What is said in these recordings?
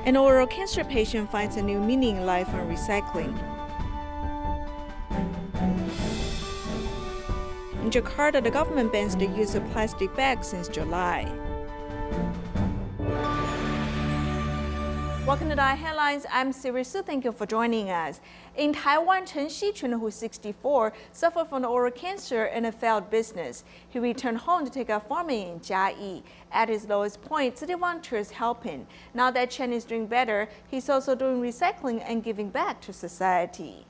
An oral cancer patient finds a new meaning in life from recycling. In Jakarta, the government bans the use of plastic bags since July. Welcome to the Headlines. I'm Siri Su. Thank you for joining us. In Taiwan, Chen Xichun, who's 64, suffered from oral cancer and a failed business. He returned home to take up farming in Jiayi. At his lowest point, city volunteers help him. Now that Chen is doing better, he's also doing recycling and giving back to society.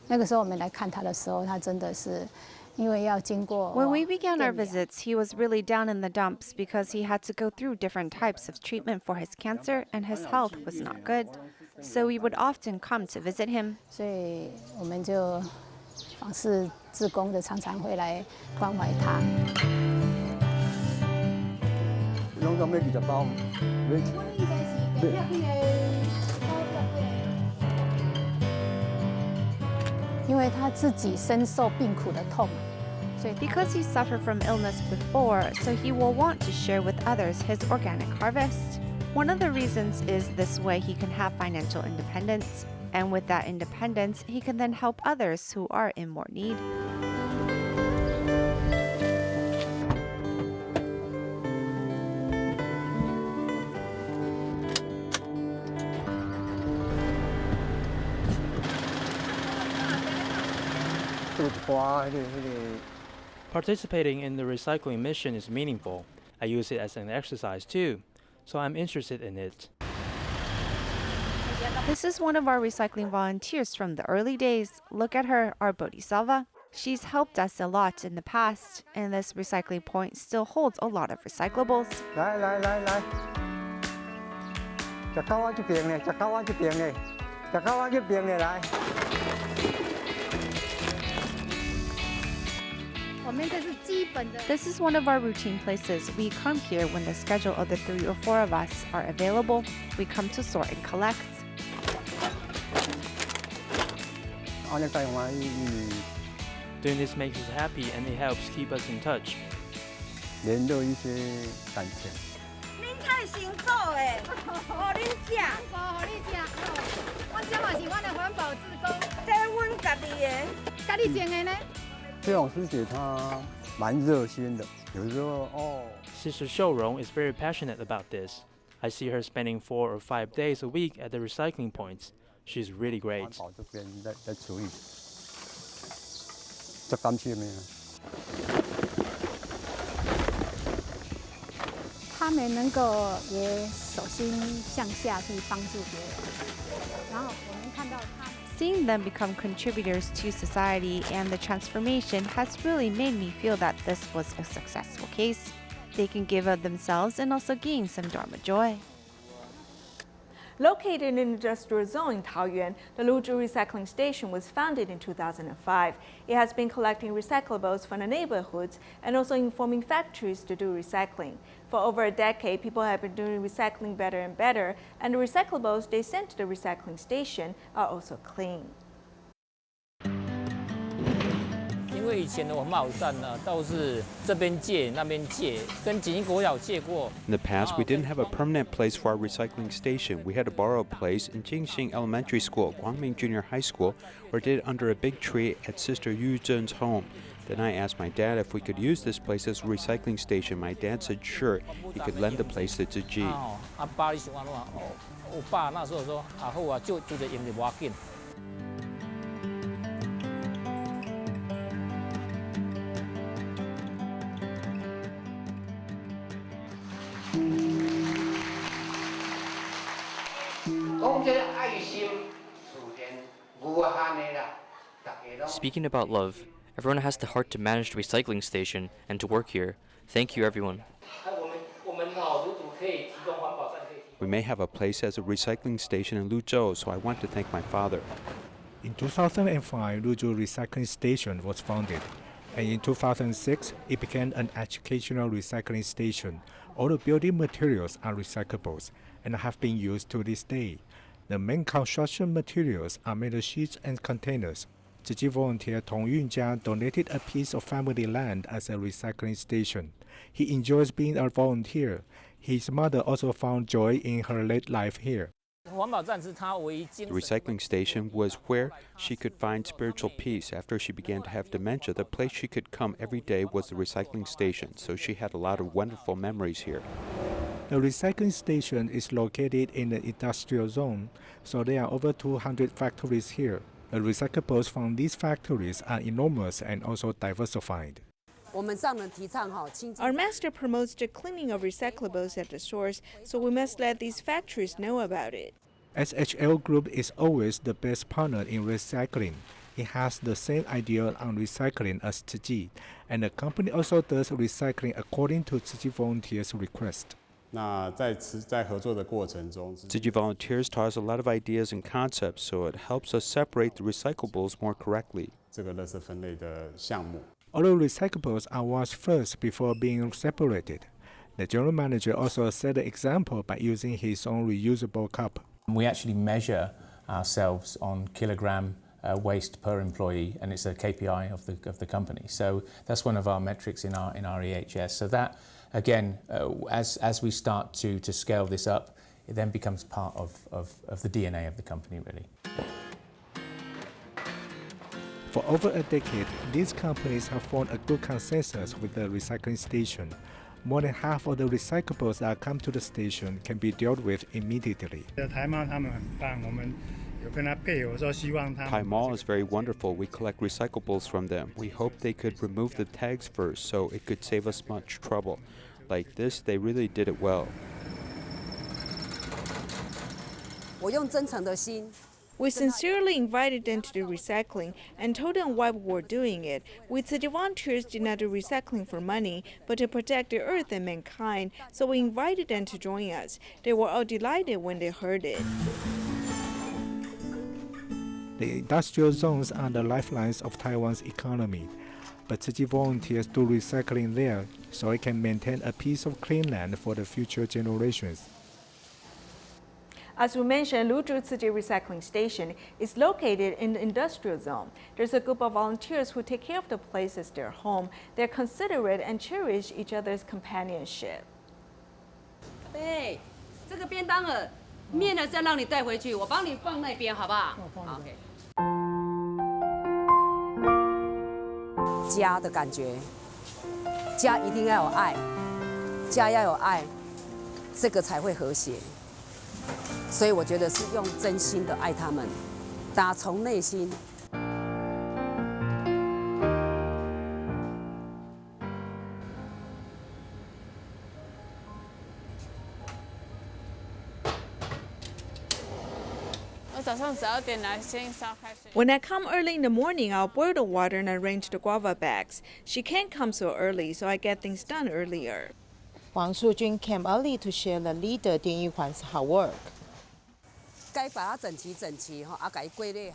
When we began our visits, he was really down in the dumps because he had to go through different types of treatment for his cancer and his health was not good. So we would often come to visit him. Because he suffered from illness before, so he will want to share with others his organic harvest. One of the reasons is this way he can have financial independence, and with that independence, he can then help others who are in more need. Participating in the recycling mission is meaningful. I use it as an exercise too, so I'm interested in it. This is one of our recycling volunteers from the early days. Look at her, our Bodhisattva. She's helped us a lot in the past, and this recycling point still holds a lot of recyclables. This is one of our routine places. We come here when the schedule of the 3 or 4 of us are available. We come to sort and collect. Doing this makes us happy and it helps keep us in touch. Sister Xiaorong is very passionate about this. I see her spending 4 or 5 days a week at the recycling points. She's really great. Seeing them become contributors to society and the transformation has really made me feel that this was a successful case. They can give of themselves and also gain some Dharma joy. Located in an industrial zone in Taoyuan, the Luzhu Recycling Station was founded in 2005. It has been collecting recyclables from the neighborhoods and also informing factories to do recycling. For over a decade, people have been doing recycling better and better, and the recyclables they send to the recycling station are also clean. In the past, we didn't have a permanent place for our recycling station. We had to borrow a place in Jingxing Elementary School, Guangming Junior High School, or did it under a big tree at Sister Yu Zhen's home. Then I asked my dad if we could use this place as a recycling station. My dad said sure, he could lend the place to Tzu Chi. Speaking about love, everyone has the heart to manage the recycling station and to work here. Thank you, everyone. We may have a place as a recycling station in Luzhou, so I want to thank my father. In 2005, Luzhou Recycling Station was founded, and in 2006, it became an educational recycling station. All the building materials are recyclables and have been used to this day. The main construction materials are metal sheets and containers. Tzu Chi volunteer Tong Yunjia donated a piece of family land as a recycling station. He enjoys being a volunteer. His mother also found joy in her late life here. The recycling station was where she could find spiritual peace. After she began to have dementia, the place she could come every day was the recycling station, so she had a lot of wonderful memories here. The recycling station is located in the industrial zone, so there are over 200 factories here. The recyclables from these factories are enormous and also diversified. Our master promotes the cleaning of recyclables at the source, so we must let these factories know about it. SHL Group is always the best partner in recycling. It has the same idea on recycling as Tzu Chi, and the company also does recycling according to Tzu Chi volunteers' request. Tzu Chi volunteers taught us a lot of ideas and concepts, so it helps us separate the recyclables more correctly. All the recyclables are washed first before being separated. The general manager also set the example by using his own reusable cup. We actually measure ourselves on kilogram waste per employee, and it's a KPI of the company. So that's one of our metrics in our EHS. So that, again, as we start to scale this up, it then becomes part of the DNA of the company, really. For over a decade, these companies have formed a good consensus with the recycling station. More than half of the recyclables that come to the station can be dealt with immediately. Taiwan is very wonderful. We collect recyclables from them. We hope they could remove the tags first, so it could save us much trouble. Like this, they really did it well. We sincerely invited them to do recycling and told them why we were doing it. We Tzu Chi volunteers did not do recycling for money, but to protect the earth and mankind, so we invited them to join us. They were all delighted when they heard it. The industrial zones are the lifelines of Taiwan's economy, but Tzu Chi volunteers do recycling there so it can maintain a piece of clean land for the future generations. As we mentioned, Luzhou Tzu Chi Recycling Station is located in the industrial zone. There's a group of volunteers who take care of the place as their home. They're considerate and cherish each other's companionship. 对，这个便当了，面呢是要让你带回去，我帮你放那边，好不好？好 ，OK。家的感觉，家一定要有爱，家要有爱，这个才会和谐。所以我觉得是用真心的爱他们，打从内心。When I come early in the morning, I'll boil the water and arrange the guava bags. She can't come so early, so I get things done earlier. Wang Shujun came early to share the leader Ding Yuhuan's hard work.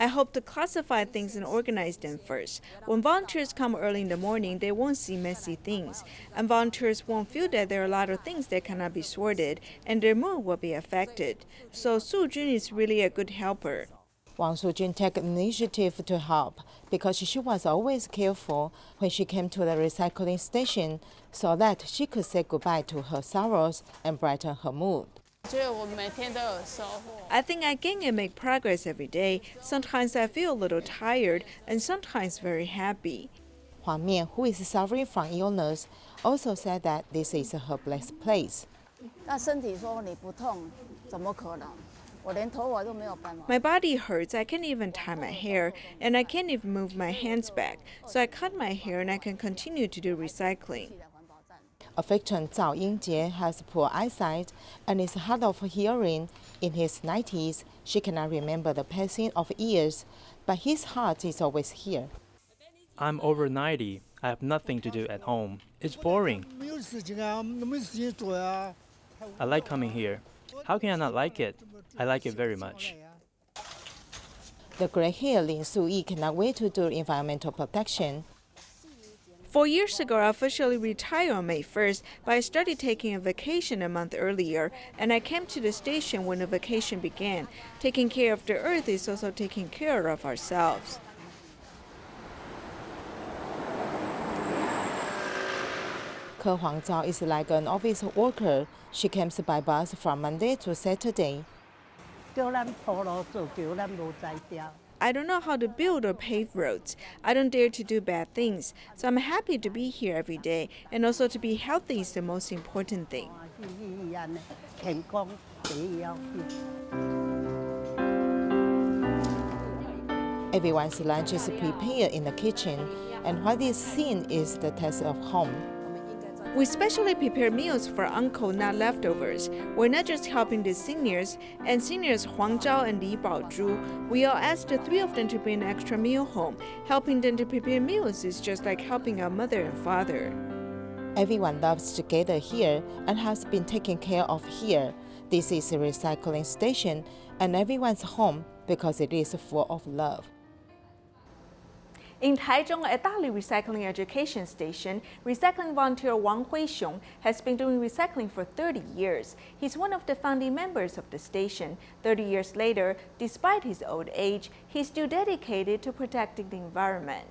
I hope to classify things and organize them first. When volunteers come early in the morning, they won't see messy things. And volunteers won't feel that there are a lot of things that cannot be sorted, and their mood will be affected. So Su Jun is really a good helper. Wang Shujun took initiative to help because she was always careful when she came to the recycling station so that she could say goodbye to her sorrows and brighten her mood. I think I gain and make progress every day. Sometimes I feel a little tired and sometimes very happy. Huang Mian, who is suffering from illness, also said that this is her blessed place. My body hurts, I can't even tie my hair, and I can't even move my hands back. So I cut my hair and I can continue to do recycling. A victim, Zhao Yingjie, has poor eyesight and is hard of hearing. In his 90s, she cannot remember the passing of years, but his heart is always here. I'm over 90. I have nothing to do at home. It's boring. I like coming here. How can I not like it? I like it very much. The gray-haired Lin Su-yi cannot wait to do environmental protection. 4 years ago, I officially retired on May 1st, but I started taking a vacation a month earlier, and I came to the station when the vacation began. Taking care of the earth is also taking care of ourselves. Ke Huangzhao is like an office worker. She comes by bus from Monday to Saturday. I don't know how to build or pave roads. I don't dare to do bad things. So I'm happy to be here every day, and also to be healthy is the most important thing. Everyone's lunch is prepared in the kitchen, and what is seen is the taste of home. We specially prepare meals for Uncle, not leftovers. We're not just helping the seniors, and seniors Huang Zhao and Li Baozhu. We all asked the three of them to bring an extra meal home. Helping them to prepare meals is just like helping our mother and father. Everyone loves to gather here and has been taken care of here. This is a recycling station, and everyone's home because it is full of love. In Taichung, at Dali Recycling Education Station, recycling volunteer Wang Huixiong has been doing recycling for 30 years. He's one of the founding members of the station. 30 years later, despite his old age, he's still dedicated to protecting the environment.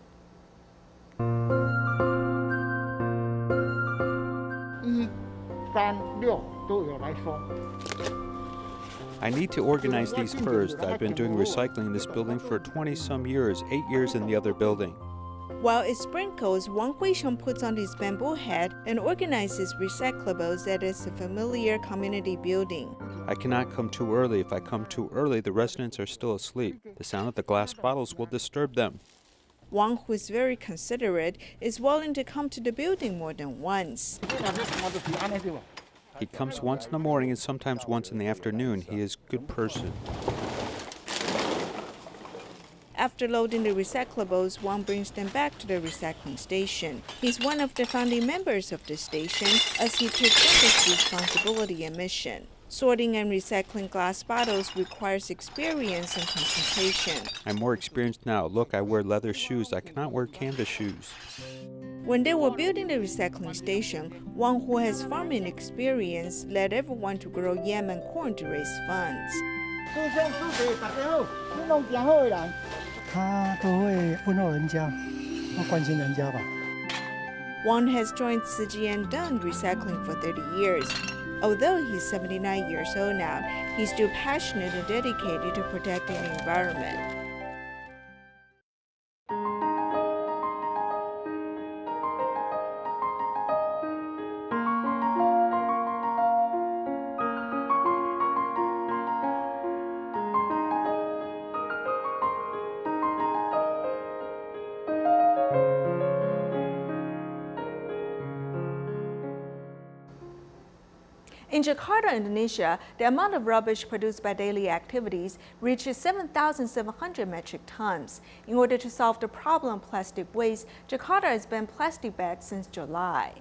I need to organize these first. I've been doing recycling in this building for 20-some years, 8 years in the other building. While it sprinkles, Wang Huixiong puts on his bamboo hat and organizes recyclables at his familiar community building. I cannot come too early. If I come too early, the residents are still asleep. The sound of the glass bottles will disturb them. Wang, who is very considerate, is willing to come to the building more than once. He comes once in the morning and sometimes once in the afternoon. He is a good person. After loading the recyclables, Wang brings them back to the recycling station. He's one of the founding members of the station as he takes on this responsibility and mission. Sorting and recycling glass bottles requires experience and concentration. I'm more experienced now. Look, I wear leather shoes. I cannot wear canvas shoes. When they were building the recycling station, Wang, who has farming experience, led everyone to grow yam and corn to raise funds. Wang has joined Tzu Chi and done recycling for 30 years. Although he's 79 years old now, he's still passionate and dedicated to protecting the environment. In Jakarta, Indonesia, the amount of rubbish produced by daily activities reaches 7,700 metric tons. In order to solve the problem of plastic waste, Jakarta has banned plastic bags since July.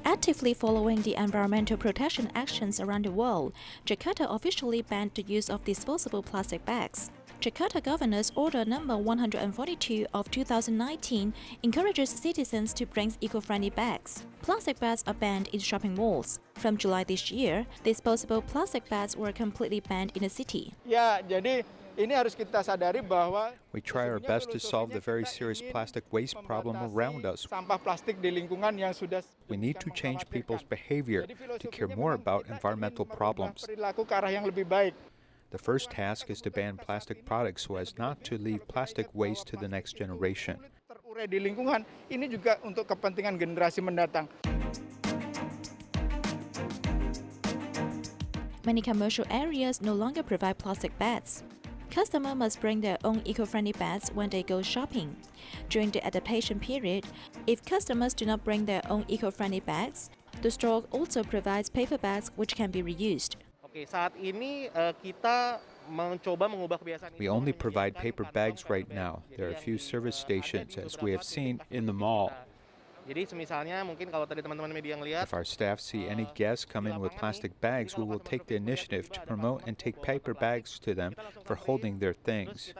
Actively following the environmental protection actions around the world, Jakarta officially banned the use of disposable plastic bags. Jakarta Governor's Order number 142 of 2019 encourages citizens to bring eco-friendly bags. Plastic bags are banned in shopping malls. From July this year, disposable plastic bags were completely banned in the city. We try our best to solve the very serious plastic waste problem around us. We need to change people's behavior to care more about environmental problems. The first task is to ban plastic products so as not to leave plastic waste to the next generation. Many commercial areas no longer provide plastic bags. Customers must bring their own eco-friendly bags when they go shopping. During the adaptation period, if customers do not bring their own eco-friendly bags, the store also provides paper bags which can be reused. We only provide paper bags right now. There are a few service stations, as we have seen in the mall. If our staff see any guests come in with plastic bags, we will take the initiative to promote and take paper bags to them for holding their things.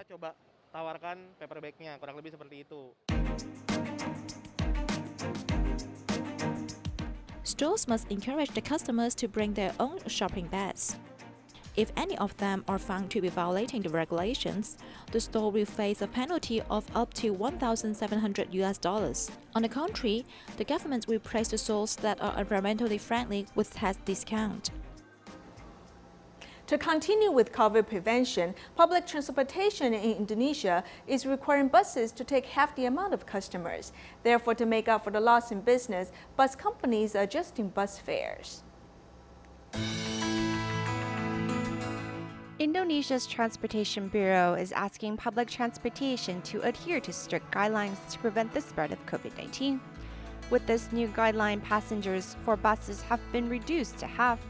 Stores must encourage the customers to bring their own shopping bags. If any of them are found to be violating the regulations, the store will face a penalty of up to $1,700. On the contrary, the government will praise the stores that are environmentally friendly with tax discount. To continue with COVID prevention, public transportation in Indonesia is requiring buses to take half the amount of customers. Therefore, to make up for the loss in business, bus companies are adjusting bus fares. Indonesia's Transportation Bureau is asking public transportation to adhere to strict guidelines to prevent the spread of COVID-19. With this new guideline, passengers for buses have been reduced to half,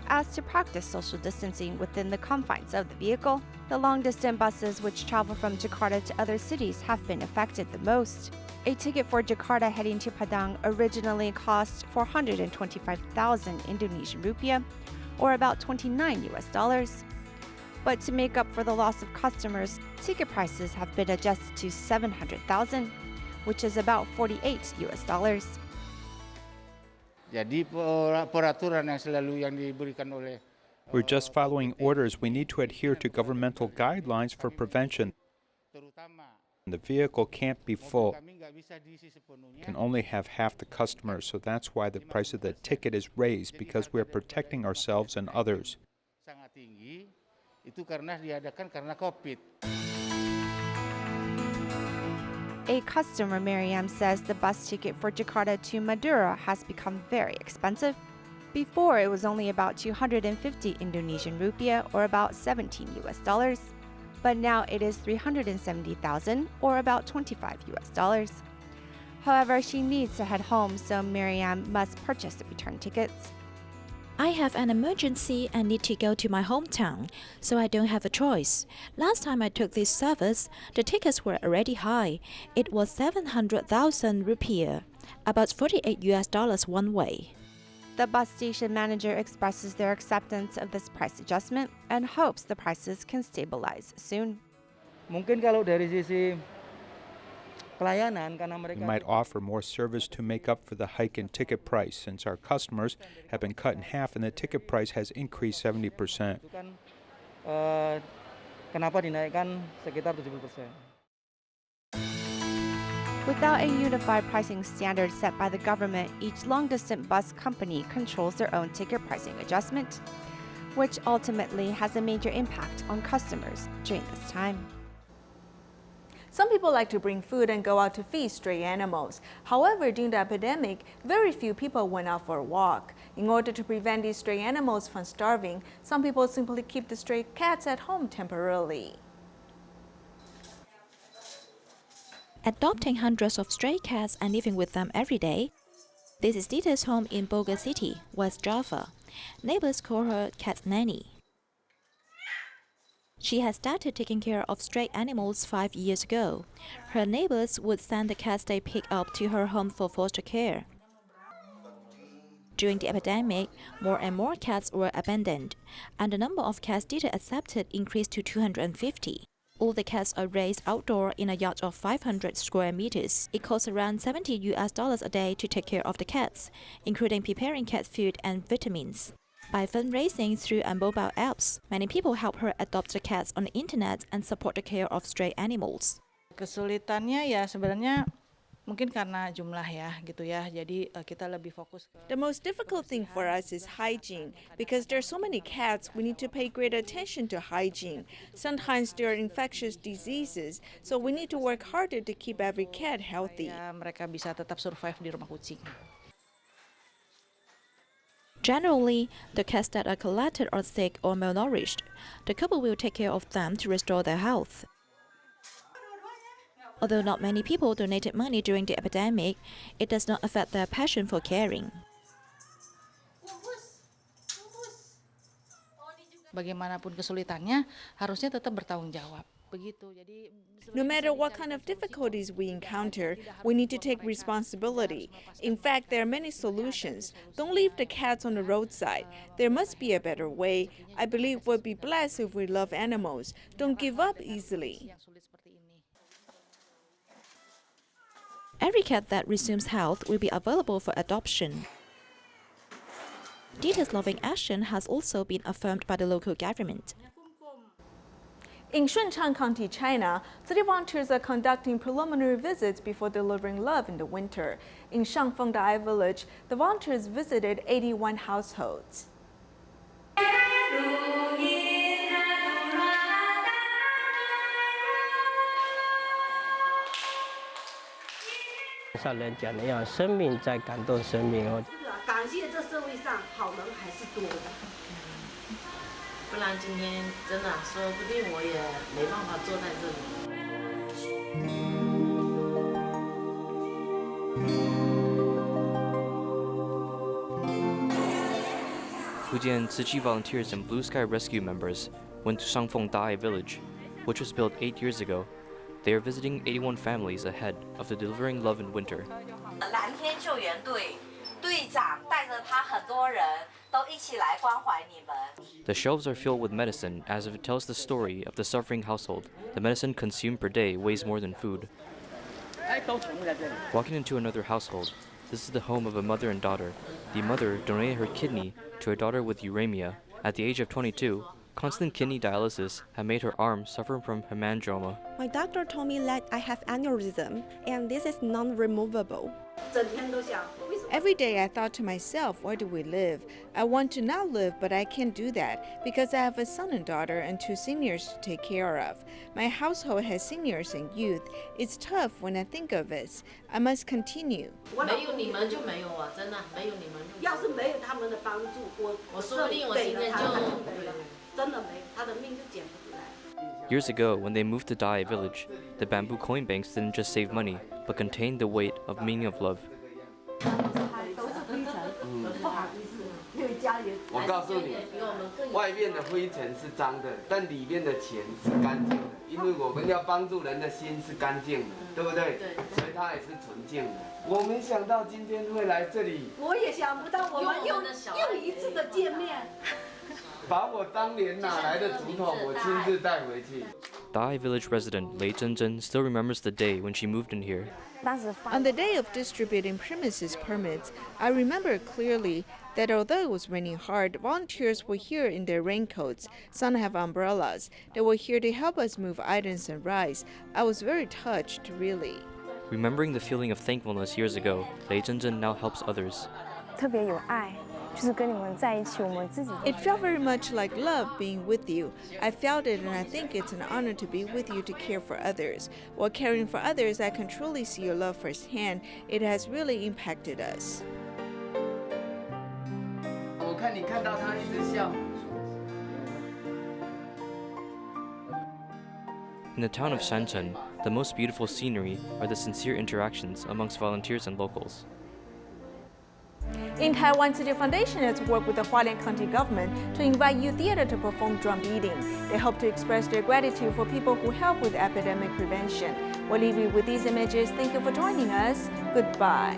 as to practice social distancing within the confines of the vehicle. The long-distance buses which travel from Jakarta to other cities have been affected the most. A ticket for Jakarta heading to Padang originally cost 425,000 Indonesian rupiah, or about $29. But to make up for the loss of customers, ticket prices have been adjusted to 700,000, which is about $48. We're just following orders. We need to adhere to governmental guidelines for prevention. The vehicle can't be full. It can only have half the customers, so that's why the price of the ticket is raised, because we're protecting ourselves and others. A customer, Miriam, says the bus ticket for Jakarta to Madura has become very expensive. Before, it was only about 250 Indonesian rupiah, or about $17. But now it is 370,000, or about $25. However, she needs to head home, so Miriam must purchase the return tickets. I have an emergency and need to go to my hometown, so I don't have a choice. Last time I took this service, the tickets were already high. It was 700,000 rupiah, about $48 one way. The bus station manager expresses their acceptance of this price adjustment and hopes the prices can stabilize soon. We might offer more service to make up for the hike in ticket price, since our customers have been cut in half and the ticket price has increased 70%. Without a unified pricing standard set by the government, each long-distance bus company controls their own ticket pricing adjustment, which ultimately has a major impact on customers during this time. Some people like to bring food and go out to feed stray animals. However, during the epidemic, very few people went out for a walk. In order to prevent these stray animals from starving, some people simply keep the stray cats at home temporarily. Adopting hundreds of stray cats and living with them every day. This is Dita's home in Bogor City, West Java. Neighbors call her Cat Nanny. She has started taking care of stray animals 5 years ago. Her neighbors would send the cats they pick up to her home for foster care. During the epidemic, more and more cats were abandoned, and the number of cats Dita accepted increased to 250. All the cats are raised outdoor in a yard of 500 square meters. It costs around $70 a day to take care of the cats, including preparing cat food and vitamins. By fundraising through mobile apps, many people help her adopt the cats on the internet and support the care of stray animals. Kesulitannya ya sebenarnya mungkin karena jumlah ya gitu ya. Jadi kita lebih fokus. The most difficult thing for us is hygiene. Because there are so many cats, we need to pay great attention to hygiene. Sometimes there are infectious diseases, so we need to work harder to keep every cat healthy. Mereka bisa tetap survive di rumah kucing. Generally, the cats that are collected are sick or malnourished. The couple will take care of them to restore their health. Although not many people donated money during the epidemic, it does not affect their passion for caring. Bagaimanapun kesulitannya, harusnya tetap bertanggung jawab. begitu. Jadi No matter what kind of difficulties we encounter, we need to take responsibility. In fact, there are many solutions. Don't leave the cats on the roadside. There must be a better way. I believe we'll be blessed if we love animals. Don't give up easily. Every cat that resumes health will be available for adoption. Dita's loving action has also been affirmed by the local government. In Shunchang County, China, city volunteers are conducting preliminary visits before delivering love in the winter. In Shangfeng Dai village, the volunteers visited 81 households. Fujian Tzu Chi volunteers and Blue Sky Rescue members went to Shangfeng Dai village, which was built 8 years ago. They are visiting 81 families ahead of the Delivering Love in Winter. The shelves are filled with medicine as if it tells the story of the suffering household. The medicine consumed per day weighs more than food. Walking into another household, this is the home of a mother and daughter. The mother donated her kidney to her daughter with uremia. At the age of 22, constant kidney dialysis had made her arm suffer from hemangioma. My doctor told me that I have aneurysm, and this is non-removable. Every day I thought to myself, why do we live? I want to not live, but I can't do that because I have a son and daughter and 2 seniors to take care of. My household has seniors and youth. It's tough when I think of it. I must continue. Years ago, when they moved to Dai village, the bamboo coin banks didn't just save money, but contained the weight of meaning of love. 我告诉你，外面的灰尘是脏的，但里面的钱是干净的，因为我们要帮助人的心是干净的，对不对？所以它也是纯净的。我没想到今天会来这里，我也想不到我们又一次的见面。把我当年哪来的竹筒，我亲自带回去。 Dai village resident Lei Zhenzhen still remembers the day when she moved in here. On the day of distributing premises permits, I remember clearly that although it was raining hard, volunteers were here in their raincoats. Some have umbrellas. They were here to help us move items and rice. I was very touched, really. Remembering the feeling of thankfulness years ago, Lei Zhenzhen now helps others. It felt very much like love being with you. I felt it, and I think it's an honor to be with you to care for others. While caring for others, I can truly see your love firsthand. It has really impacted us. 我看你看到他一直笑。 In the town of Shancheng, the most beautiful scenery are the sincere interactions amongst volunteers and locals. In Taiwan, City Foundation has worked with the Hualien County government to invite youth theater to perform drum beating. They hope to express their gratitude for people who help with epidemic prevention. We'll leave you with these images. Thank you for joining us. Goodbye.